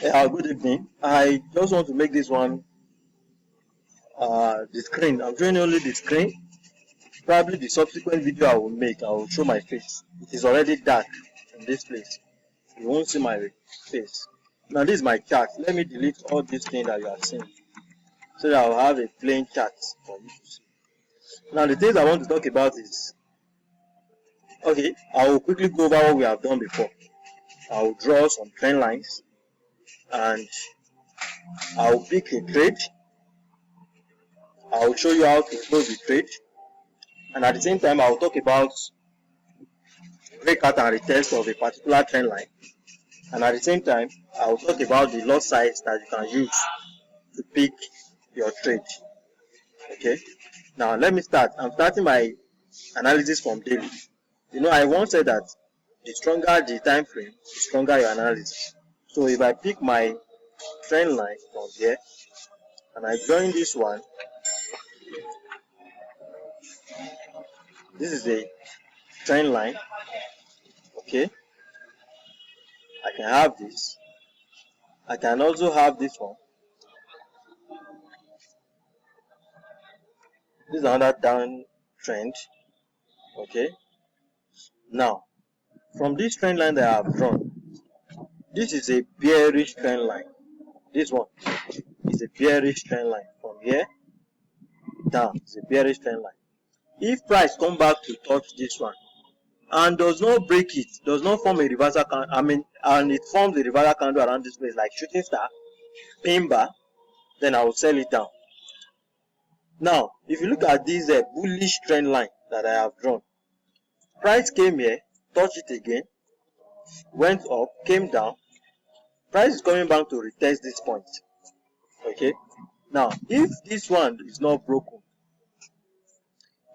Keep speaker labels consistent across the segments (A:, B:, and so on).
A: Good evening. I just want to make this one the screen. I'm showing only the screen. Probably the subsequent video I will make, I will show my face. It is already dark in this place. You won't see my face. Now this is my chart. Let me delete all these things that you are seeing so that I'll have a plain chart for you to see. Now the things I want to talk about is, okay, I will quickly go over what we have done before. I will draw some trend lines and I will pick a trade. I will show you how to close the trade, and at the same time I will talk about breakout and retest of a particular trend line, and at the same time I will talk about the lot size that you can use to pick your trade. Okay, now let me start. I'm starting my analysis from daily. I once said that the stronger the time frame, the stronger your analysis. So if I pick my trend line from here and I join this one, this is a trend line. Okay, I can have this. I can also have this one. This is another down trend. Okay, now from this trend line that I have drawn, this is a bearish trend line. This one is a bearish trend line. From here down is a bearish trend line. If price come back to touch this one and does not break it, does not form a reversal candle, and it forms a reversal candle around this place like shooting star, pin bar, then I will sell it down. Now if you look at this bullish trend line that I have drawn, price came here, touched it again, went up, came down, price is coming back to retest this point. Okay, now if this one is not broken,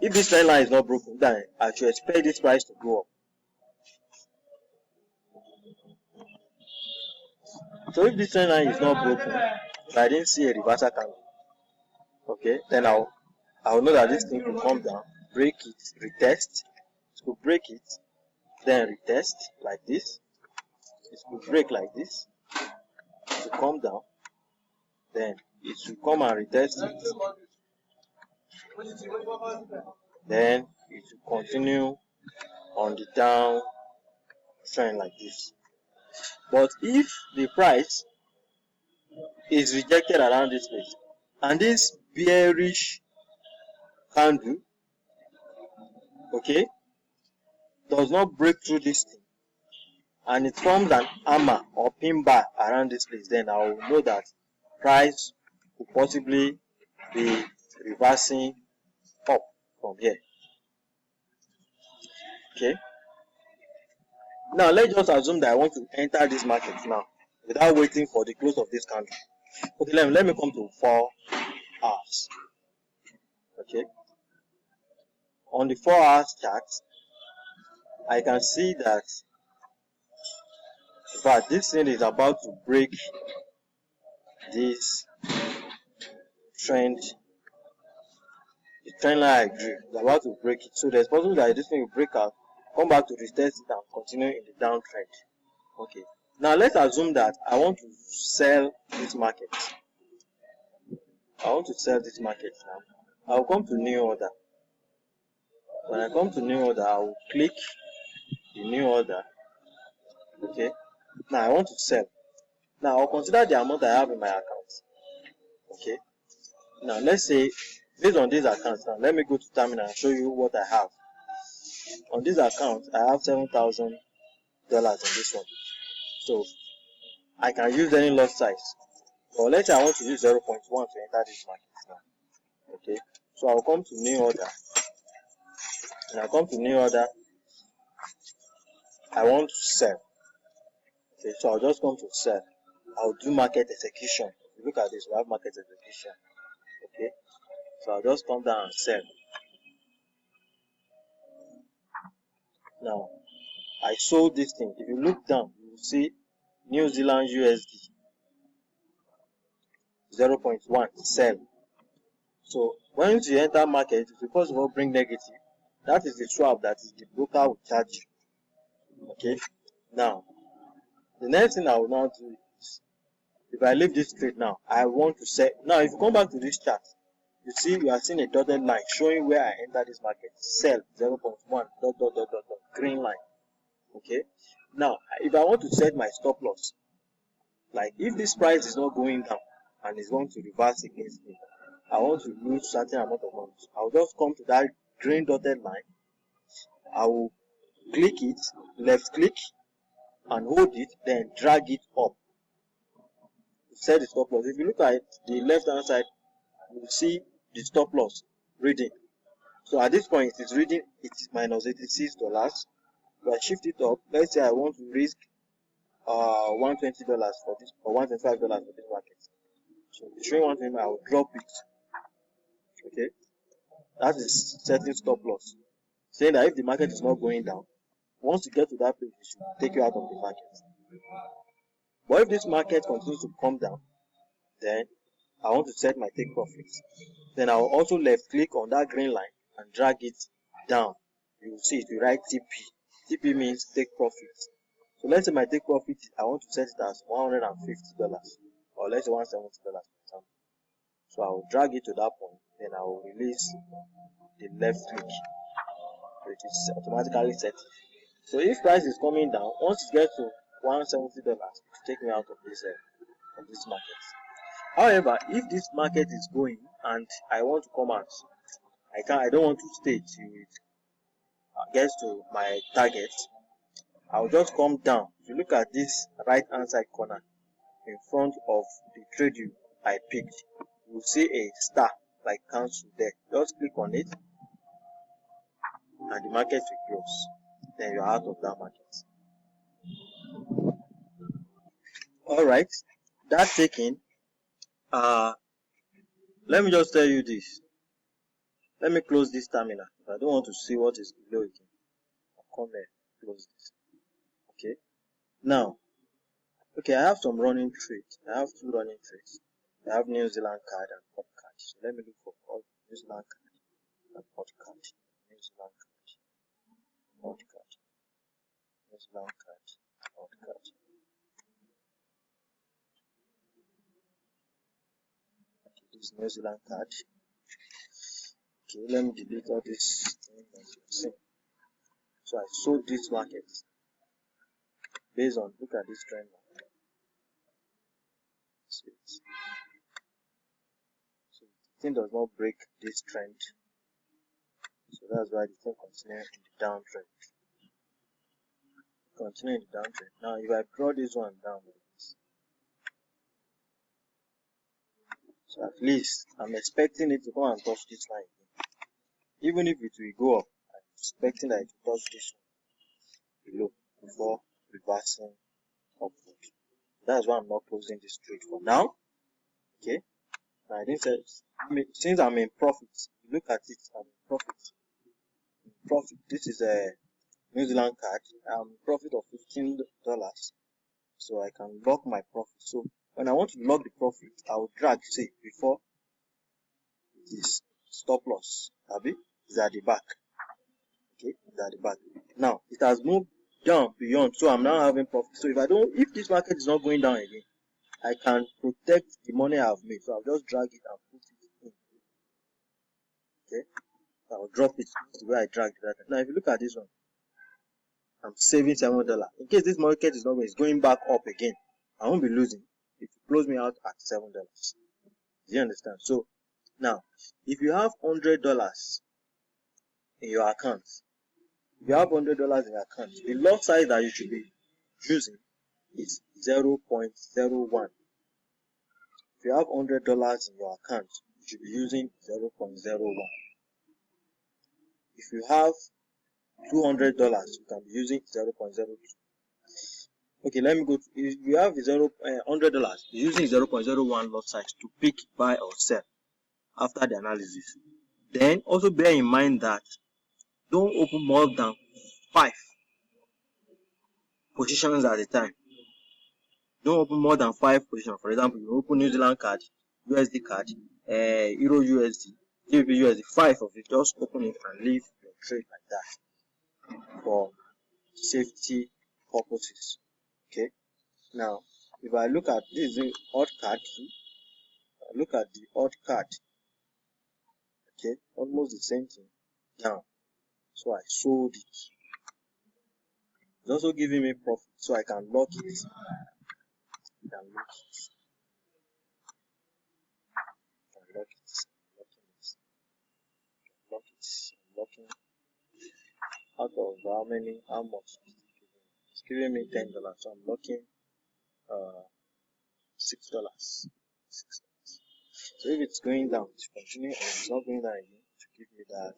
A: if this trend line is not broken, then I should expect this price to go up. So if this trend line is not broken, if I didn't see a reversal candle, okay, then I'll know that this thing will come down, break it, retest. It will break it, then retest like this. It will break like this. It will come down, then it will come and retest it. Then it will continue on the down trend like this. But if the price is rejected around this place and this bearish candle, okay, does not break through this thing and it forms an hammer or pin bar around this place, then I will know that price could possibly be reversing up from here. Okay, now let's just assume that I want to enter this market now without waiting for the close of this candle. Okay, let me come to 4 hours. Okay, on the 4 hours chart I can see that but this thing is about to break this trend. The trend line I drew is about to break it, so there's possible that this thing will break out, come back to retest it and continue in the downtrend. Okay, now let's assume that I want to sell this market. I want to sell this market now. I will come to new order. When I come to new order, I will click the new order. Okay, now I want to sell. Now I'll consider the amount I have in my account. Okay, now let's say based on these accounts, now let me go to terminal and show you what I have. On this account, I have $7,000 in this one. So I can use any lot size. Or let's say I want to use 0.1 to enter this market now. Okay, so I'll come to new order. When I come to new order, I want to sell. Okay, so I'll just come to sell. I'll do market execution. Look at this, we have market execution. Okay, so I'll just come down and sell. Now I sold this thing. If you look down, you will see New Zealand USD 0.1 sell. So once you enter market, if you first of all bring negative, that is the swap that is the broker will charge you. Okay, now the next thing I will now do is If I leave this trade now, I want to set. Now, if you come back to this chart, you see you are seeing a dotted line showing where I enter this market. Sell 0.1 dot, green line. Okay. Now, if I want to set my stop loss, like if this price is not going down and it's going to reverse against me, I want to lose certain amount of money. I'll just come to that green dotted line. I will click it, left click, and hold it, then drag it up. Set the stop loss. If you look at the left hand side, you will see the stop loss reading. So at this point, it is reading it is minus $86. If I shift it up, let's say I want to risk $120 for this, or $125 for this market. So it's showing $120, I will drop it. Okay, that is setting stop loss, saying that if the market is not going down, once you get to that place, it should take you out of the market. But if this market continues to come down, then I want to set my take profits. Then I will also left click on that green line and drag it down. You will see it will write TP. TP means take profits. So let's say my take profit, I want to set it as $150, or let's say $170 for example. So I will drag it to that point, then I will release the left click, which is automatically set. So if price is coming down, once it gets to $170, it will take me out of this market. However, if this market is going and I want to come out, I don't want to stay till it gets to my target. I'll just come down. If you look at this right hand side corner in front of the trade I picked, you will see a star like cancel there. Just click on it and the market will close. Then you're out of that market. Alright, that taken. Let me just tell you this. Let me close this terminal. I don't want to see what is below again. I'll come here, close this. Okay. Now, okay, I have some running trades. I have 2 running trades. I have New Zealand card and port card. So let me look for New Zealand card and port card. New Zealand card, port card. New Zealand card, port card. Okay, this is New Zealand card. Okay, let me delete all this thing as you see. So I sold this market based on, look at this trend line. So the thing does not break this trend. So that's why the thing continues in the downtrend. Continue in the downtrend. Now if I draw this one down like this, so at least I'm expecting it to go and touch this line again. Even if it will go up, I'm expecting that it will touch this one below before reversing upward. That's why I'm not closing this trade for now. Okay. Now I didn't say, since I'm in profit, look at it, I'm in profit. Profit. This is a New Zealand card. I'm in profit of $15. So I can lock my profit. So when I want to lock the profit, I will drag, say, before it is stop loss. It's at the back. Okay, it's at the back. Now it has moved down beyond, so I'm now having profit. So if this market is not going down again, I can protect the money I've made. So I'll just drag it and put it in. Okay, I'll drop it the way I dragged that. Now if you look at this one, I'm saving $7. In case this market is not going, it's going back up again, I won't be losing. It will close me out at $7. Do you understand? So now, if you have $100 in your account, the lot size that you should be using is 0.01. If you have $100 in your account, you should be using 0.01. If you have $200, you can be using 0.02. Okay, let me go to, if you have $100, you're using 0.01 lot size to pick, buy or sell after the analysis. Then also bear in mind that don't open more than 5 positions at a time. Don't open more than 5 positions. For example, you open New Zealand card, USD card, Euro USD, GBP USD, 5 of it. Just open it and leave your trade like that for safety purposes. Okay. Now, if I look at this is the odd card, look at the odd card, okay, almost the same thing now. So I sold it. It's also giving me profit, so I can lock it. I can lock it. I can lock it. Lock it. Locking out of how much is it giving me? It's giving me $10, so I'm locking $6. So if it's going down, to continue, and it's not going down again, to give me that